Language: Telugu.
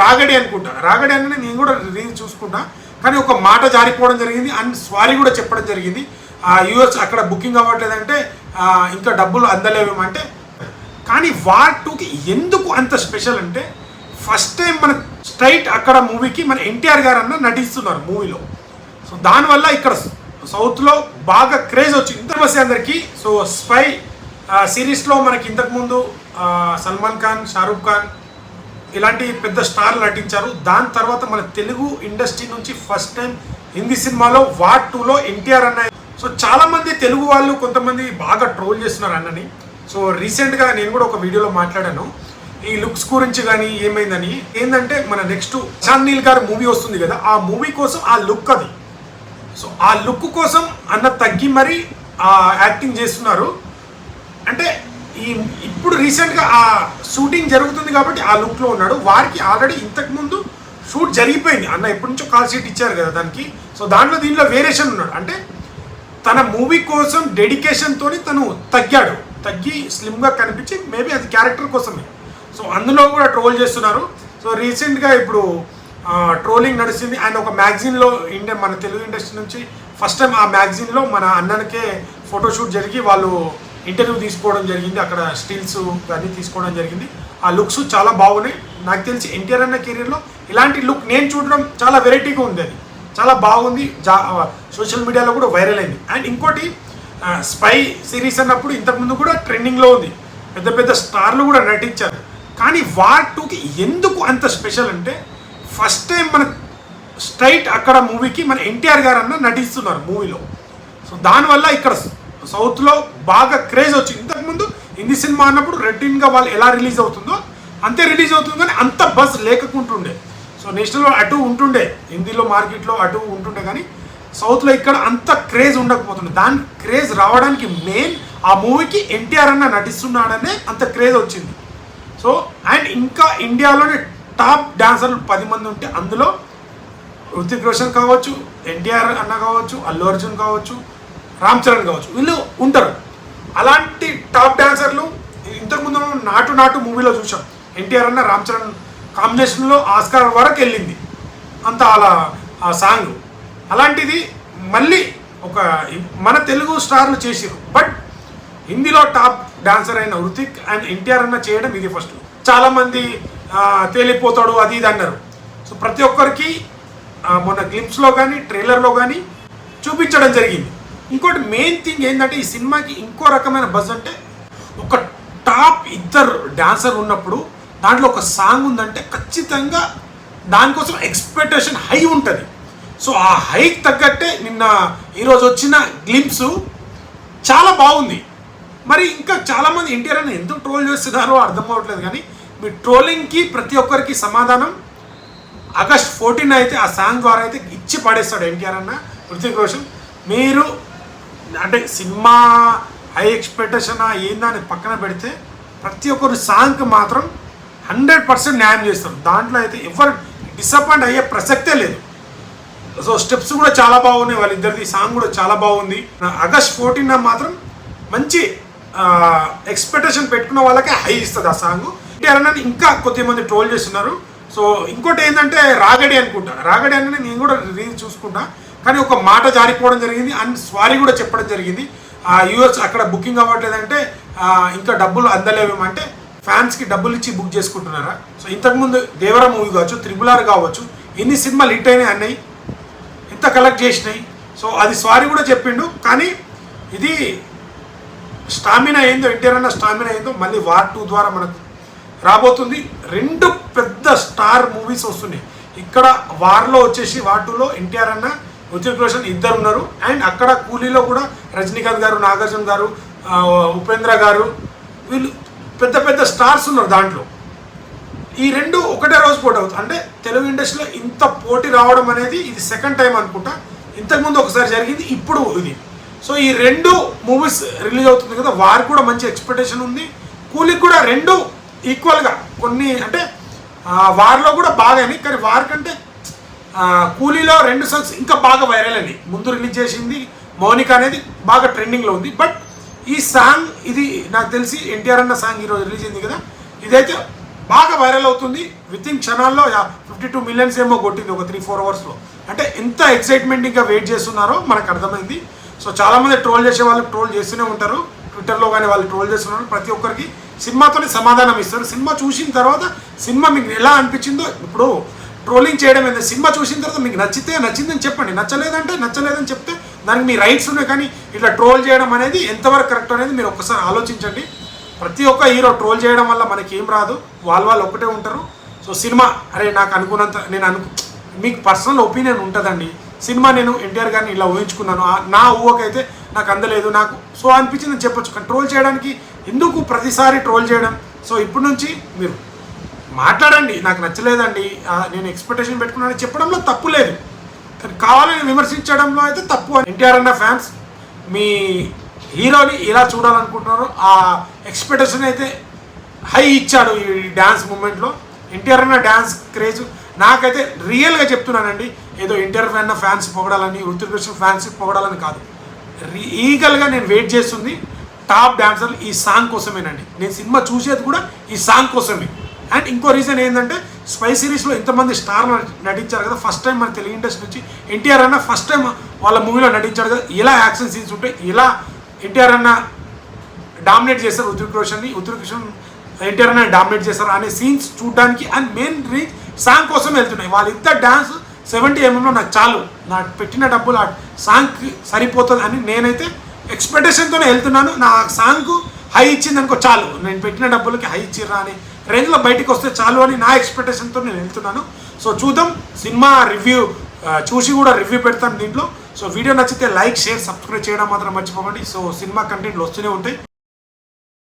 రాగడి అనుకుంటా, రాగడి అని నేను కూడా రీల్ చూసుకుంటా, కానీ ఒక మాట జారిపోవడం జరిగింది అండ్ సారీ కూడా చెప్పడం జరిగింది. యూఎస్ అక్కడ బుకింగ్ అవ్వట్లేదంటే ఇంకా డబ్బులు అందలేవేమంటే. కానీ వార్ 2కి ఎందుకు అంత స్పెషల్ అంటే ఫస్ట్ టైం మన స్ట్రైట్ అక్కడ మూవీకి మన ఎన్టీఆర్ గారు అన్న నటిస్తున్నారు మూవీలో. సో దానివల్ల ఇక్కడ సౌత్లో బాగా క్రేజ్ వచ్చింది ఇంతమసి అందరికీ. సో స్పై సిరీస్లో మనకి ఇంతకుముందు సల్మాన్ ఖాన్, షారూఖ్ ఖాన్ ఇలాంటి పెద్ద స్టార్లు నటించారు. దాని తర్వాత మన తెలుగు ఇండస్ట్రీ నుంచి ఫస్ట్ టైం హిందీ సినిమాలో వార్ 2లో ఎన్టీఆర్ అన్న. సో చాలామంది తెలుగు వాళ్ళు కొంతమంది బాగా ట్రోల్ చేస్తున్నారు అన్నని. సో రీసెంట్గా నేను కూడా ఒక వీడియోలో మాట్లాడాను ఈ లుక్స్ గురించి కానీ ఏమైందని. ఏంటంటే మన నెక్స్ట్ ప్రశాంత్ నీల్ గారు మూవీ వస్తుంది కదా, ఆ మూవీ కోసం ఆ లుక్ అది. సో ఆ లుక్ కోసం అన్న తగ్గి మరి యాక్టింగ్ చేస్తున్నారు. అంటే ఇప్పుడు రీసెంట్గా ఆ షూటింగ్ జరుగుతుంది కాబట్టి ఆ లుక్లో ఉన్నాడు. వారికి ఆల్రెడీ ఇంతకుముందు షూట్ జరిగిపోయింది, అన్న ఎప్పటి నుంచో కాల్ షీట్ ఇచ్చారు కదా దానికి. సో దీనిలో వేరియేషన్ ఉన్నాడు. అంటే తన మూవీ కోసం డెడికేషన్తో తను తగ్గి స్లిమ్గా కనిపించి మేబీ అది క్యారెక్టర్ కోసమే. సో అందులో కూడా ట్రోల్ చేస్తున్నారు. సో రీసెంట్గా ఇప్పుడు ట్రోలింగ్ నడిచింది. ఆయన ఒక మ్యాగజైన్లో మన తెలుగు ఇండస్ట్రీ నుంచి ఫస్ట్ టైం ఆ మ్యాగజైన్లో మన అన్నకే ఫోటోషూట్ జరిగి వాళ్ళు ఇంటర్వ్యూ తీసుకోవడం జరిగింది. అక్కడ స్టిల్స్ అన్నీ తీసుకోవడం జరిగింది. ఆ లుక్స్ చాలా బాగున్నాయి. నాకు తెలిసి ఎన్టీఆర్ అన్న కెరీర్లో ఇలాంటి లుక్ నేను చూడడం చాలా వెరైటీగా ఉంది. అది చాలా బాగుంది. సోషల్ మీడియాలో కూడా వైరల్ అయింది. అండ్ ఇంకోటి స్పై సిరీస్ అన్నప్పుడు ఇంతకుముందు కూడా ట్రెండింగ్లో ఉంది, పెద్ద పెద్ద స్టార్లు కూడా నటించారు. కానీ వార్ 2కి ఎందుకు అంత స్పెషల్ అంటే ఫస్ట్ టైం మన స్ట్రైట్ అక్కడ మూవీకి మన ఎన్టీఆర్ గారు అన్న నటిస్తున్నారు మూవీలో. సో దానివల్ల ఇక్కడ సౌత్లో బాగా క్రేజ్ వచ్చింది. ఇంతకుముందు హిందీ సినిమా అన్నప్పుడు రొటీన్గా వాళ్ళు ఎలా రిలీజ్ అవుతుందో అంతే రిలీజ్ అవుతుంది, కానీ అంత బజ్ లేకుంటుండే. సో నేషనల్లో అటు ఉంటుండే, హిందీలో మార్కెట్లో అటు ఉంటుండే, కానీ సౌత్లో ఇక్కడ అంత క్రేజ్ ఉండకపోతుండే. దాని క్రేజ్ రావడానికి మెయిన్ ఆ మూవీకి ఎన్టీఆర్ అన్న నటిస్తున్నాడనే అంత క్రేజ్ వచ్చింది. సో అండ్ ఇంకా ఇండియాలోనే టాప్ డాన్సర్లు 10 మంది ఉంటే అందులో హృతిక్ రోషన్ కావచ్చు, ఎన్టీఆర్ అన్న కావచ్చు, అల్లు అర్జున్ కావచ్చు, రామ్ చరణ్ కావచ్చు, వీళ్ళు ఉంటారు. అలాంటి టాప్ డాన్సర్లు ఇంతకుముందు నాటు మూవీలో చూసాం. ఎన్టీఆర్ అన్న రామ్ చరణ్ కాంబినేషన్లో ఆస్కార్ వరకు వెళ్ళింది అంత అలా ఆ సాంగ్. అలాంటిది మళ్ళీ ఒక మన తెలుగు స్టార్లు చేసారు. బట్ హిందీలో టాప్ డాన్సర్ అయిన హృతిక్ అండ్ ఎన్టీఆర్ అన్న చేయడం ఇది ఫస్ట్. చాలామంది తేలిపోతాడు అది ఇది అన్నారు. సో ప్రతి ఒక్కరికి మొన్న గ్లిమ్స్లో కానీ ట్రైలర్లో కానీ చూపించడం జరిగింది. ఇంకోటి మెయిన్ థింగ్ ఏంటంటే ఈ సినిమాకి ఇంకో రకమైన బజ్ అంటే ఒక టాప్ ఇద్దరు డాన్సర్ ఉన్నప్పుడు దాంట్లో ఒక సాంగ్ ఉందంటే ఖచ్చితంగా దానికోసం ఎక్స్పెక్టేషన్ హై ఉంటుంది. సో ఆ హైకి తగ్గట్టే నిన్న ఈరోజు వచ్చిన గ్లిమ్స్ చాలా బాగుంది. మరి ఇంకా చాలామంది ఎన్టీఆర్ అని ఎందుకు ట్రోల్ చేస్తున్నారో అర్థం అవ్వట్లేదు. కానీ మీ ట్రోలింగ్కి ప్రతి ఒక్కరికి సమాధానం ఆగస్ట్ 14 అయితే ఆ సాంగ్ ద్వారా అయితే ఇచ్చి పడేస్తాడు ఎన్టీఆర్ అన్న, హృతిక్ రోషన్. మీరు అంటే సినిమా హై ఎక్స్పెక్టేషన్ ఏందని పక్కన పెడితే ప్రతి ఒక్కరు సాంగ్కి మాత్రం 100% న్యాయం చేస్తారు. దాంట్లో అయితే ఎవరు డిసప్పాయింట్ అయ్యే ప్రసక్తే లేదు. సో స్టెప్స్ కూడా చాలా బాగున్నాయి వాళ్ళిద్దరిది, సాంగ్ కూడా చాలా బాగుంది. ఆగస్ట్ 14 మాత్రం మంచి ఎక్స్పెక్టేషన్ పెట్టుకున్న వాళ్ళకే హై ఇస్తుంది ఆ సాంగ్. ఎన్టీఆర్ అన్న ఇంకా కొద్దిమంది ట్రోల్ చేస్తున్నారు. సో ఇంకోటి ఏంటంటే రాగడి అనుకుంటా, రాగడి అని నేను కూడా రీల్ చూసుకుంటా, కానీ ఒక మాట జారిపోవడం జరిగింది అండ్ సారీ కూడా చెప్పడం జరిగింది. యూఎస్ అక్కడ బుకింగ్ అవ్వట్లేదంటే ఇంకా డబ్బులు అందలేవేమంటే ఫ్యాన్స్కి డబ్బులు ఇచ్చి బుక్ చేసుకుంటున్నారా? సో ఇంతకుముందు దేవరా మూవీ కావచ్చు, RRR కావచ్చు, ఎన్ని సినిమాలు హిట్ అయినాయి అన్నాయి, ఎంత కలెక్ట్ చేసినాయి. సో అది సారీ కూడా చెప్పిండు. కానీ ఇది స్టామినా ఏందో, ఎన్టీఆర్ అన్న స్టామినా ఏందో మళ్ళీ వార్ 2 ద్వారా మనకు రాబోతుంది. 2 పెద్ద స్టార్ మూవీస్ వస్తున్నాయి. ఇక్కడ వార్లో వచ్చేసి వార్ 2లో ఎన్టీఆర్ అన్న, హృతిక్ రోషన్ ఇద్దరు ఉన్నారు. అండ్ అక్కడ కూలీలో కూడా రజనీకాంత్ గారు, నాగార్జున గారు, ఉపేంద్ర గారు, వీళ్ళు పెద్ద పెద్ద స్టార్స్ ఉన్నారు దాంట్లో. ఈ 2 ఒకటే రోజు పోటీ అవుతుంది. అంటే తెలుగు ఇండస్ట్రీలో ఇంత పోటీ రావడం అనేది ఇది సెకండ్ టైం అనుకుంటా. ఇంతకుముందు ఒకసారి జరిగింది, ఇప్పుడు ఇది. సో ఈ 2 మూవీస్ రిలీజ్ అవుతుంది కదా, వారికి కూడా మంచి ఎక్స్పెక్టేషన్ ఉంది. కూలీకి కూడా 2 ఈక్వల్గా కొన్ని అంటే వారిలో కూడా బాగానే, కానీ వారికంటే కూలీలో 2 సాంగ్స్ ఇంకా బాగా వైరల్ అయింది. ముందు రిలీజ్ చేసింది మౌనిక అనేది బాగా ట్రెండింగ్లో ఉంది. బట్ ఈ సాంగ్ ఇది నాకు తెలిసి ఎన్టీఆర్ అన్న సాంగ్ ఈరోజు రిలీజ్ అయింది కదా, ఇదైతే బాగా వైరల్ అవుతుంది. విత్ ఇన్ క్షణాల్లో 52 మిలియన్స్ ఏమో కొట్టింది ఒక 3-4 అవర్స్లో. అంటే ఎంత ఎక్సైట్మెంటింగ్గా వెయిట్ చేస్తున్నారో మనకు అర్థమైంది. సో చాలామంది ట్రోల్ చేసే వాళ్ళు ట్రోల్ చేస్తూనే ఉంటారు, ట్విట్టర్లో కానీ వాళ్ళు ట్రోల్ చేస్తున్నారు. ప్రతి ఒక్కరికి సినిమాతోనే సమాధానం ఇస్తారు. సినిమా చూసిన తర్వాత సినిమా మీకు ఎలా అనిపించిందో, ఇప్పుడు ట్రోలింగ్ చేయడం ఏంటంటే సినిమా చూసిన తర్వాత మీకు నచ్చితే నచ్చిందని చెప్పండి, నచ్చలేదంటే నచ్చలేదని చెప్తే దానికి మీ రైట్స్ ఉన్నాయి. కానీ ఇట్లా ట్రోల్ చేయడం అనేది ఎంతవరకు కరెక్ట్ అనేది మీరు ఒక్కసారి ఆలోచించండి. ప్రతి ఒక్క హీరో ట్రోల్ చేయడం వల్ల మనకి ఏం రాదు, వాళ్ళు ఒక్కటే ఉంటారు. సో సినిమా అరే నాకు అనుకున్నంత మీకు పర్సనల్ ఒపీనియన్ ఉంటుందండి. సినిమా నేను ఎన్టీఆర్ గారిని ఇలా ఊహించుకున్నాను, నా ఊహకైతే నాకు అందలేదు, నాకు సో అనిపించిందని చెప్పొచ్చు. కానీ ట్రోల్ చేయడానికి ఎందుకు ప్రతిసారి ట్రోల్ చేయడం? సో ఇప్పటి నుంచి మీరు మాట్లాడండి, నాకు నచ్చలేదండి, నేను ఎక్స్పెక్టేషన్ పెట్టుకున్నానని చెప్పడంలో తప్పు లేదు. కానీ కావాలని విమర్శించడంలో అయితే తప్పు. ఎన్టీఆర్ అన్న ఫ్యాన్స్ మీ హీరోని ఎలా చూడాలనుకుంటున్నారో ఆ ఎక్స్పెక్టేషన్ అయితే హై ఇచ్చాడు ఈ డ్యాన్స్ మూమెంట్లో. ఎన్టీఆర్ అన్న డ్యాన్స్ క్రేజ్ నాకైతే రియల్గా చెప్తున్నానండి, ఏదో ఎన్టీఆర్ అన్న ఫ్యాన్స్ పొగడాలని, హృతిక్ రోషన్ ఫ్యాన్స్ పొగడాలని కాదు. ఈగల్గా నేను వెయిట్ చేస్తుంది టాప్ డాన్సర్లు ఈ సాంగ్ కోసమేనండి. నేను సినిమా చూసేది కూడా ఈ సాంగ్ కోసమే. అండ్ ఇంకో రీజన్ ఏంటంటే స్పై సిరీస్లో ఇంతమంది స్టార్ నటించారు కదా, ఫస్ట్ టైం మన తెలుగు ఇండస్ట్రీ నుంచి ఎన్టీఆర్ అన్న ఫస్ట్ టైం వాళ్ళ మూవీలో నటించాడు కదా. ఇలా యాక్షన్ సీన్స్ ఉంటాయి, ఇలా ఎన్టీఆర్ అన్న డామినేట్ చేస్తారు హృతిక్ రోషన్ ఎన్టీఆర్ అన్న డామినేట్ చేస్తారు అనే సీన్స్ చూడడానికి. అండ్ మెయిన్ సాంగ్ కోసం వెళ్తున్నాయి. వాళ్ళిద్దరు డ్యాన్స్ 70 mm నాకు చాలు, నాకు పెట్టిన డబ్బులు ఆ సాంగ్కి సరిపోతుంది అని నేనైతే ఎక్స్పెక్టేషన్తోనే వెళ్తున్నాను. నా సాంగ్కు హై ఇచ్చింది అనుకో చాలు, నేను పెట్టిన డబ్బులకి హై ఇచ్చిర్రా అని రేంజ్లో బయటికి వస్తే చాలు అని నా ఎక్స్పెక్టేషన్తో నేను వెళ్తున్నాను. సో చూద్దాం, సినిమా రివ్యూ చూసి కూడా రివ్యూ పెడతాను దీంట్లో. సో వీడియో నచ్చితే లైక్, షేర్, సబ్స్క్రైబ్ చేయడం మాత్రం మర్చిపోకండి. సో సినిమా కంటెంట్లు వస్తూనే ఉంటాయి.